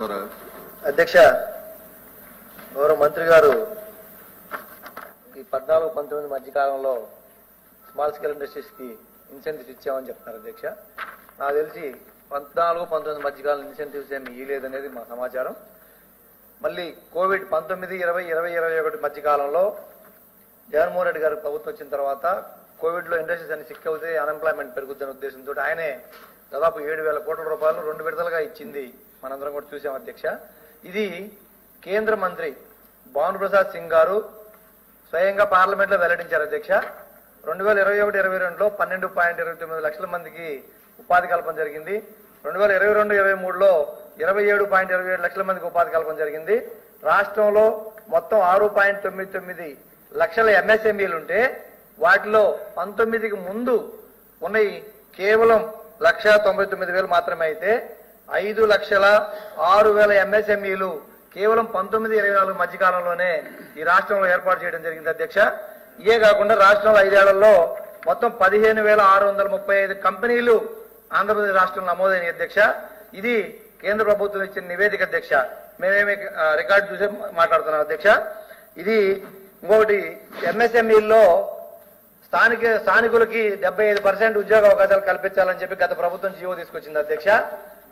అధ్యక్ష, గౌరవ మంత్రి గారు ఈ 14-19 మధ్యకాలంలో స్మాల్ స్కేల్ ఇండస్ట్రీస్ కి ఇన్సెంటివ్స్ ఇచ్చామని చెప్తున్నారు అధ్యక్ష. నాకు తెలిసి 14-19 మధ్యకాలం ఇన్సెంటివ్స్ ఏమి ఇవ్వలేదనేది మా సమాచారం. మళ్ళీ కోవిడ్ 19, 20, 21 మధ్యకాలంలో జగన్మోహన్ రెడ్డి గారు ప్రభుత్వం వచ్చిన తర్వాత కోవిడ్ లో ఇండస్ట్రీస్ అన్ని సిక్ అవుతే అన్ఎంప్లాయ్మెంట్ పెరుగుతున్న ఉద్దేశంతో ఆయనే దాదాపు 7,000 కోట్ల రూపాయలు 2 విడతలుగా ఇచ్చింది మనందరం కూడా చూసాం అధ్యక్ష. ఇది కేంద్ర మంత్రి భానుప్రసాద్ సింగ్ గారు స్వయంగా పార్లమెంట్ లో వెల్లడించారు అధ్యక్ష. 2021-22లో 12.29 లక్షల మందికి ఉపాధి కల్పన జరిగింది. 2022-23లో 27.27 లక్షల మందికి ఉపాధి కల్పన జరిగింది. రాష్ట్రంలో మొత్తం 6.99 లక్షల ఎంఎస్ఎంఈలు ఉంటే వాటిలో 19కి ముందు ఉన్నాయి కేవలం 1,99,000 మాత్రమే. అయితే 5,06,000 ఎంఎస్ఎంఈలు కేవలం 19-24 మధ్యకాలంలోనే ఈ రాష్ట్రంలో ఏర్పాటు చేయడం జరిగింది అధ్యక్ష. ఇవే కాకుండా రాష్ట్రంలో 5 ఏళ్లలో మొత్తం 15,635 కంపెనీలు ఆంధ్రప్రదేశ్ రాష్ట్రంలో నమోదైన అధ్యక్ష. ఇది కేంద్ర ప్రభుత్వం ఇచ్చిన నివేదిక అధ్యక్ష. మేమేమి రికార్డు చూసి మాట్లాడుతున్నాం అధ్యక్ష. ఇది ఇంకొకటి ఎంఎస్ఎంఈల్లో స్థానికులకి 75% ఉద్యోగ అవకాశాలు కల్పించాలని చెప్పి గత ప్రభుత్వం జీవో తీసుకొచ్చింది అధ్యక్ష.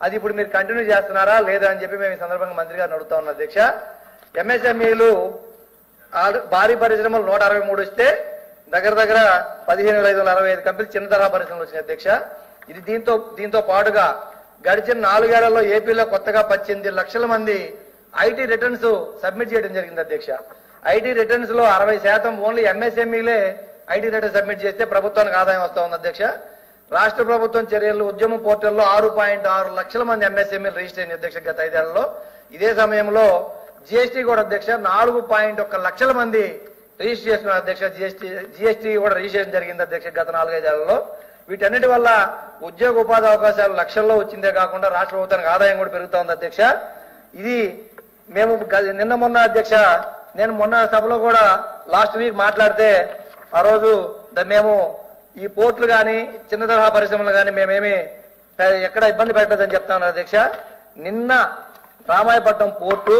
అది ఇప్పుడు మీరు కంటిన్యూ చేస్తున్నారా లేదా అని చెప్పి మేము ఈ సందర్భంగా మంత్రి గారిని అడుగుతా ఉన్నాం అధ్యక్ష. ఎంఎస్ఎంఈలు భారీ పరిశ్రమలు 163 ఇస్తే దగ్గర 15,565 కంపెనీలు చిన్న తరహా పరిశ్రమలు వచ్చినాయి అధ్యక్ష. ఇది దీంతో పాటుగా గడిచిన 4 ఏళ్లలో ఏపీలో కొత్తగా 18 లక్షల మంది ఐటీ రిటర్న్స్ సబ్మిట్ చేయడం జరిగింది అధ్యక్ష. ఐటీ రిటర్న్స్ లో 60% ఓన్లీ ఎంఎస్ఎంఈలే ఐటీ రిటర్న్ సబ్మిట్ చేస్తే ప్రభుత్వానికి ఆదాయం వస్తా ఉంది అధ్యక్ష. రాష్ట్ర ప్రభుత్వం చర్యలు ఉద్యమం పోర్టల్లో 6.6 లక్షల మంది ఎంఎస్ఎంఈలు రిజిస్టర్ అయిన అధ్యక్ష గత 5 ఏళ్లలో. ఇదే సమయంలో జిఎస్టీ కూడా అధ్యక్ష 4.1 లక్షల మంది రిజిస్టర్ చేస్తున్నారు అధ్యక్ష. జిఎస్టీ కూడా రిజిస్ట్రేషన్ జరిగింది అధ్యక్ష గత 4-5 ఏళ్లలో. వీటన్నిటి వల్ల ఉద్యోగ ఉపాధి అవకాశాలు లక్షల్లో వచ్చిందే కాకుండా రాష్ట్ర ప్రభుత్వానికి ఆదాయం కూడా పెరుగుతా ఉంది అధ్యక్ష. ఇది మేము మొన్న అధ్యక్ష నేను మొన్న సభలో కూడా లాస్ట్ వీక్ మాట్లాడితే ఆ రోజు మేము ఈ పోర్టులు కానీ చిన్న తరహా పరిశ్రమలు కానీ మేమేమి ఎక్కడ ఇబ్బంది పెట్టదని చెప్తా ఉన్నారు అధ్యక్ష. నిన్న రామాయపట్నం పోర్టు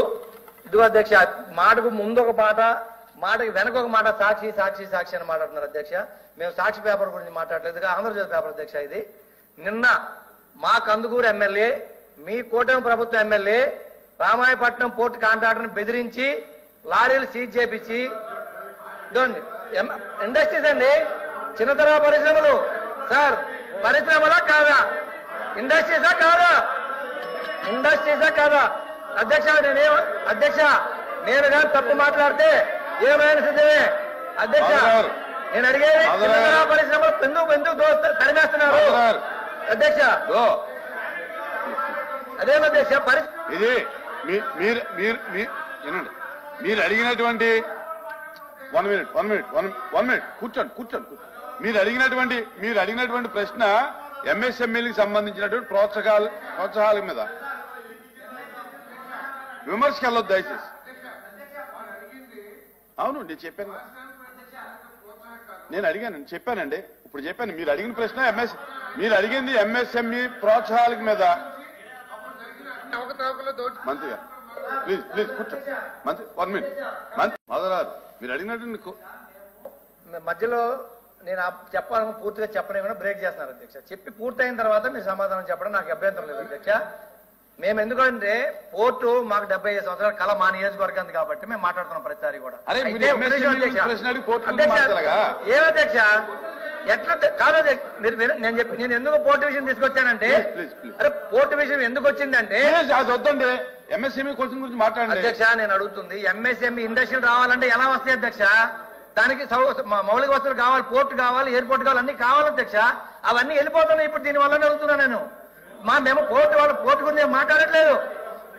ఇదిగో అధ్యక్ష, మాటకు ముందు ఒక మాట, మాటకి వెనక ఒక మాట, సాక్షి సాక్షి సాక్షి అని మాట్లాడుతున్నారు అధ్యక్ష. మేము సాక్షి పేపర్ గురించి మాట్లాడలేదు, ఆంధ్రజ్యోతి పేపర్ అధ్యక్ష. ఇది నిన్న మా కందుకూరు ఎమ్మెల్యే, మీ కూటమి ప్రభుత్వ ఎమ్మెల్యే రామాయపట్నం పోర్టు కాంట్రాక్టర్ని బెదిరించి లారీలు సీజ్ చేపించి ఇండస్ట్రీస్ అండి, చిన్న తరహా పరిశ్రమలు సార్, పరిశ్రమలా కాదా, ఇండస్ట్రీసా కాదా, ఇండస్ట్రీసా కాదా అధ్యక్ష? నేను కానీ తప్పు మాట్లాడితే ఏమైనా సిద్ధమే అధ్యక్ష. నేను అడిగేది చిన్న తరహా పరిశ్రమలు ఎందుకు తరిమేస్తున్నారు అధ్యక్ష? అదేమధ్యక్ష ఇది మీరు అడిగినటువంటి 1 మినిట్ కూర్చోండి. మీరు అడిగినటువంటి ప్రశ్న ఎంఎస్ఎంఈలకు సంబంధించినటువంటి ప్రోత్సాహాల మీద విమర్శకు వెళ్ళొద్దు దయచేసి. అవును, నేను చెప్పాను, చెప్పానండి. ఇప్పుడు చెప్పాను, మీరు అడిగిన ప్రశ్న మీరు అడిగింది ఎంఎస్ఎంఈ ప్రోత్సాహాల మీద. మంత్రి గారు ప్లీజ్ కూర్చోండి. మంత్రి 1 మినిట్. మాధవరావు, మీరు అడిగినట్టు మధ్యలో నేను చెప్పాలని పూర్తిగా చెప్పడం బ్రేక్ చేస్తున్నారు అధ్యక్ష. చెప్పి పూర్తయిన తర్వాత మీరు సమాధానం చెప్పడం నాకు అభ్యంతరం లేదు అధ్యక్ష. మేము ఎందుకంటే పోర్టు మాకు 75 సంవత్సరాల కళ మా నియోజకవర్గానికి కాబట్టి మేము మాట్లాడుతున్నాం ప్రతిసారి కూడా. ఏమధ్యక్ష ఎట్లా కాదు నేను ఎందుకు పోర్టు విషయం తీసుకొచ్చానంటే, అరే పోర్టు విషయం ఎందుకు వచ్చిందంటే ఎంఎస్ఎంఈ క్వశ్చన్ గురించి మాట్లాడండి అధ్యక్ష. నేను అడుగుతుంది ఎంఎస్ఎంఈ ఇండస్ట్రీలు రావాలంటే ఎలా వస్తాయి అధ్యక్ష? దానికి మౌలిక వస్తువులు కావాలి, పోర్టు కావాలి, ఎయిర్పోర్ట్ కావాలి, అన్ని కావాలి అధ్యక్ష. అవన్నీ వెళ్ళిపోతున్నాయి ఇప్పుడు. దీని వల్ల అడుగుతున్నా నేను. మేము పోర్టు గురించి మాట్లాడట్లేదు.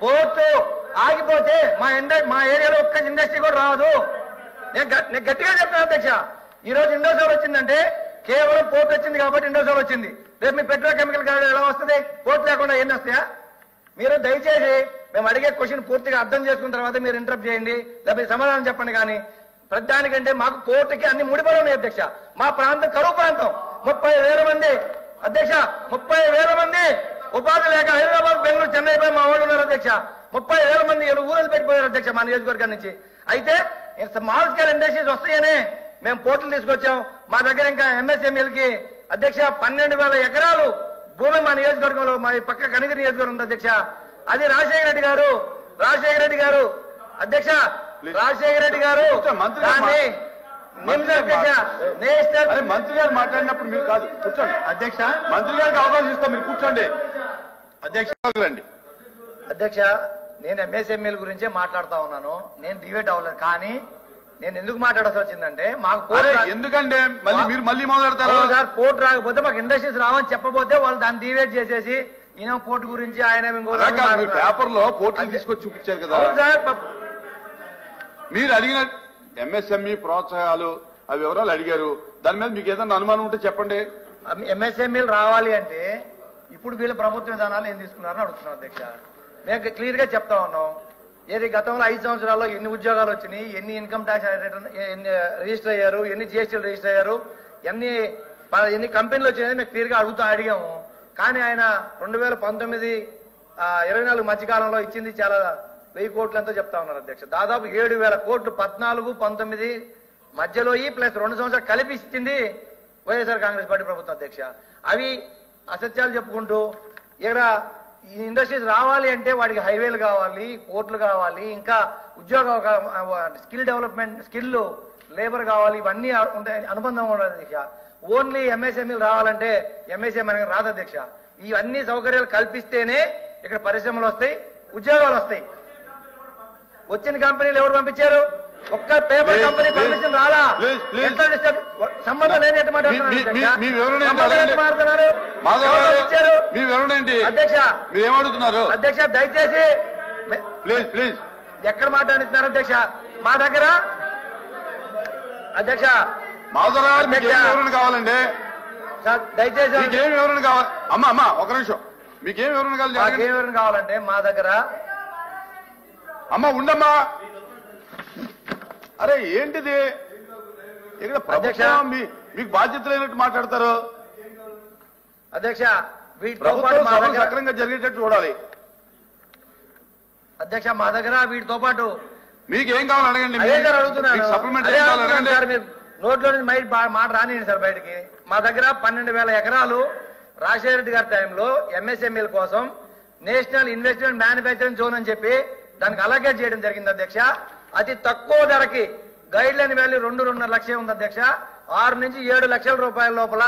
పోర్టు ఆగిపోతే మా ఏరియాలో ఒక్క ఇండస్ట్రీ కూడా రాదు. నేను గట్టిగా చెప్తాను అధ్యక్ష. ఈ రోజు ఇండోసోల్ వచ్చిందంటే కేవలం పోర్టు వచ్చింది కాబట్టి ఇండోసోల్ వచ్చింది. రేపు మీ పెట్రోకెమికల్ గాడి ఎలా వస్తుంది? పోర్టు లేకుండా ఎన్ని వస్తాయా? మీరు దయచేసి మేము అడిగే క్వశ్చన్ పూర్తిగా అర్థం చేసుకున్న తర్వాత మీరు ఇంటరప్ట్ చేయండి, లేకపోతే సమాధానం చెప్పండి. కానీ ప్రతిదానికంటే మాకు పోర్టుకి అన్ని ముడిపడి ఉన్నాయి అధ్యక్ష. మా ప్రాంతం కరువు ప్రాంతం. 30,000 మంది అధ్యక్ష, 30,000 మంది ఉపాధి లేక హైదరాబాద్, బెంగళూరు, చెన్నై పై మా వాళ్ళు ఉన్నారు అధ్యక్ష. 30,000 మంది ఊరలు పెట్టిపోయారు అధ్యక్ష మా నియోజకవర్గం నుంచి. అయితే స్మాల్ స్కేల్ ఇండస్ట్రీస్ వస్తాయనే మేము పోర్టులు తీసుకొచ్చాం. మా దగ్గర ఇంకా ఎంఎస్ఎంఈలకి అధ్యక్ష 12,000 ఎకరాలు భూమి మా నియోజకవర్గంలో, మా పక్క కనిగిరి నియోజకవర్గం ఉంది అధ్యక్ష. అది రాజశేఖర రెడ్డి గారు అధ్యక్ష, రాజశేఖర రెడ్డి గారు దాన్ని మంత్రి గారు మాట్లాడినప్పుడు మీరు కాదు, కూర్చోండి అధ్యక్ష. మంత్రి గారికి అవకాశం ఇస్తాం, మీరు కూర్చోండి అధ్యక్ష. అధ్యక్ష, నేను ఎంఎస్ఎంఈల గురించే మాట్లాడుతా ఉన్నాను, నేను డిబేట్ అవ్వలేదు. కానీ నేను ఎందుకు మాట్లాడాల్సి వచ్చిందంటే, మాకు ఎందుకంటే మీరు మళ్ళీ మొదలెడతారు సార్. పోర్టు రాకపోతే మాకు ఇండస్ట్రీస్ రావని చెప్పబోతే వాళ్ళు దాన్ని డిబేట్ చేసేసి ఈయన పోర్టు గురించి ఆయన పేపర్ లో పోర్టులు తీసుకొచ్చి చూపించారు కదా సార్. మీరు అడిగిన ఎంఎస్ఎంఈ ప్రోత్సాహాలు అవి వివరాలు అడిగారు. దాని మీద మీకు ఏదైనా అనుమానం ఉంటే చెప్పండి. ఎంఎస్ఎంఈలు రావాలి అంటే ఇప్పుడు వీళ్ళ ప్రభుత్వ విధానాలు ఏం తీసుకున్నారని అడుగుతున్నాం అధ్యక్ష. మేము క్లియర్ గా చెప్తా ఉన్నాం. ఏది గతంలో 5 సంవత్సరాల్లో ఎన్ని ఉద్యోగాలు వచ్చినాయి, ఎన్ని ఇన్కమ్ ట్యాక్స్ రిజిస్టర్ అయ్యారు, ఎన్ని జిఎస్టీలు రిజిస్టర్ అయ్యారు, ఎన్ని కంపెనీలు వచ్చినాయని మేము క్లియర్ గా అడిగాము. కానీ ఆయన 2019, 24 మధ్యకాలంలో ఇచ్చింది చాలా 1000 కోట్లు ఎంతో చెప్తా ఉన్నారు అధ్యక్ష. దాదాపు 7,000 కోట్లు 14, 19 మధ్యలో ప్లస్ 2 సంవత్సరాలు కలిపి ఇచ్చింది వైఎస్ఆర్ కాంగ్రెస్ పార్టీ ప్రభుత్వం అధ్యక్ష. అవి అసత్యాలు చెప్పుకుంటూ ఇక్కడ ఈ ఇండస్ట్రీస్ రావాలి అంటే వాడికి హైవేలు కావాలి, పోర్టులు కావాలి, ఇంకా ఉద్యోగ స్కిల్ డెవలప్మెంట్, స్కిల్ లేబర్ కావాలి, ఇవన్నీ ఉంటాయి, అనుబంధం ఉండదు అధ్యక్ష. ఓన్లీ ఎంఎస్ఎంఈలు రావాలంటే ఎంఎస్ఎం అనేది రాదు అధ్యక్ష. ఇవన్నీ సౌకర్యాలు కల్పిస్తేనే ఇక్కడ పరిశ్రమలు వస్తాయి, ఉద్యోగాలు వస్తాయి. వచ్చిన కంపెనీలు ఎవరు పంపించారు? ఒక్క పేపర్ కంపెనీ పర్మిషన్ రాలా. సంబంధం లేని ఎట్టు మాట్లాడుతున్నారు అధ్యక్ష. మీరేమడుగుతున్నారు అధ్యక్ష? దయచేసి ప్లీజ్ ప్లీజ్ ఎక్కడ మాట్లాడిస్తున్నారు అధ్యక్ష? మా దగ్గర అధ్యక్ష వివరణ కావాలండి. దయచేసి మీకేం వివరణ కావాలి? అమ్మా ఒక నిమిషం, మీకేం వివరణ కావాలి? మాకేం వివరణ కావాలంటే మా దగ్గర అమ్మా ఉండమ్మా. అరే ఏంటిది ఇక్కడ ప్రభుత్వం మీకు బాధ్యత లేనట్టు మాట్లాడతారు అధ్యక్ష. ప్రభుత్వం సక్రమంగా జరిగేటట్టు చూడాలి అధ్యక్ష. మా దగ్గర వీటితో పాటు మీకేం కావాలి అడగండి. సప్లిమెంట్ అడగండి. నోట్లో నుంచి మాట రానియండి సార్ బయటికి. మా దగ్గర 12,000 ఎకరాలు రాజశేఖర రెడ్డి గారి టైంలో ఎంఎస్ఎంఈల కోసం నేషనల్ ఇన్వెస్ట్మెంట్ మ్యానుఫ్యాక్చరింగ్ జోన్ అని చెప్పి దానికి అలకేట్ చేయడం జరిగింది అధ్యక్ష. అతి తక్కువ ధరకి గైడ్ లైన్ వాల్యూ 2.5 లక్షలు ఉంది అధ్యక్ష. 6 నుంచి 7 లక్షల రూపాయల లోపల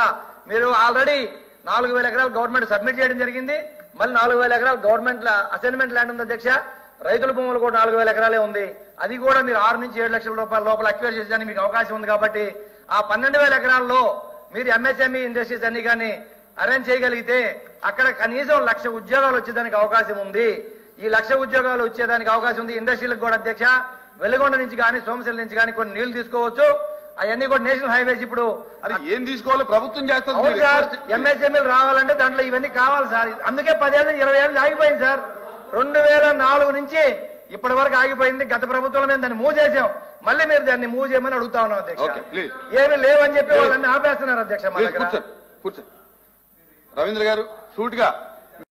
మీరు ఆల్రెడీ 4,000 ఎకరాలు గవర్నమెంట్ సబ్మిట్ చేయడం జరిగింది. మళ్ళీ 4,000 ఎకరాలు గవర్నమెంట్ అసైన్మెంట్ ల్యాండ్ ఉంది అధ్యక్ష. రైతుల భూములు కూడా 4,000 ఎకరాలే ఉంది. అది కూడా మీరు 6 నుంచి 7 లక్షల రూపాయల లోపల అక్వైర్ చేసేదానికి మీకు అవకాశం ఉంది. కాబట్టి ఆ 12,000 ఎకరాల్లో మీరు ఎంఎస్ఎంఈ ఇండస్ట్రీస్ అన్ని కానీ అరేంజ్ చేయగలిగితే అక్కడ కనీసం 1,00,000 ఉద్యోగాలు వచ్చేదానికి అవకాశం ఉంది. ఈ 1,00,000 ఉద్యోగాలు వచ్చేదానికి అవకాశం ఉంది. ఇండస్ట్రీలకు కూడా అధ్యక్ష వెలుగొండ నుంచి కానీ సోమశిల నుంచి కానీ కొన్ని నీళ్లు తీసుకోవచ్చు. అవన్నీ కూడా నేషనల్ హైవేస్ ఇప్పుడు అది ఏం తీసుకోవాలి ప్రభుత్వం చేస్తుంది సార్. ఎంఎస్ఎంఈలు రావాలంటే దాంట్లో ఇవన్నీ కావాలి సార్. అందుకే 10 ఏళ్ళు 20 ఏళ్ళు ఆగిపోయింది సార్. 2004 నుంచి ఇప్పటి వరకు ఆగిపోయింది. గత ప్రభుత్వంలో మేము దాన్ని మూవ్ చేసాం. మళ్ళీ మీరు దాన్ని మూవ్ చేయమని అడుగుతా ఉన్నాం అధ్యక్ష. ఏమీ లేవని చెప్పి వాళ్ళని ఆపేస్తున్నారు అధ్యక్ష. మా దగ్గర కూర్చో రవీంద్ర గారు సూటిగా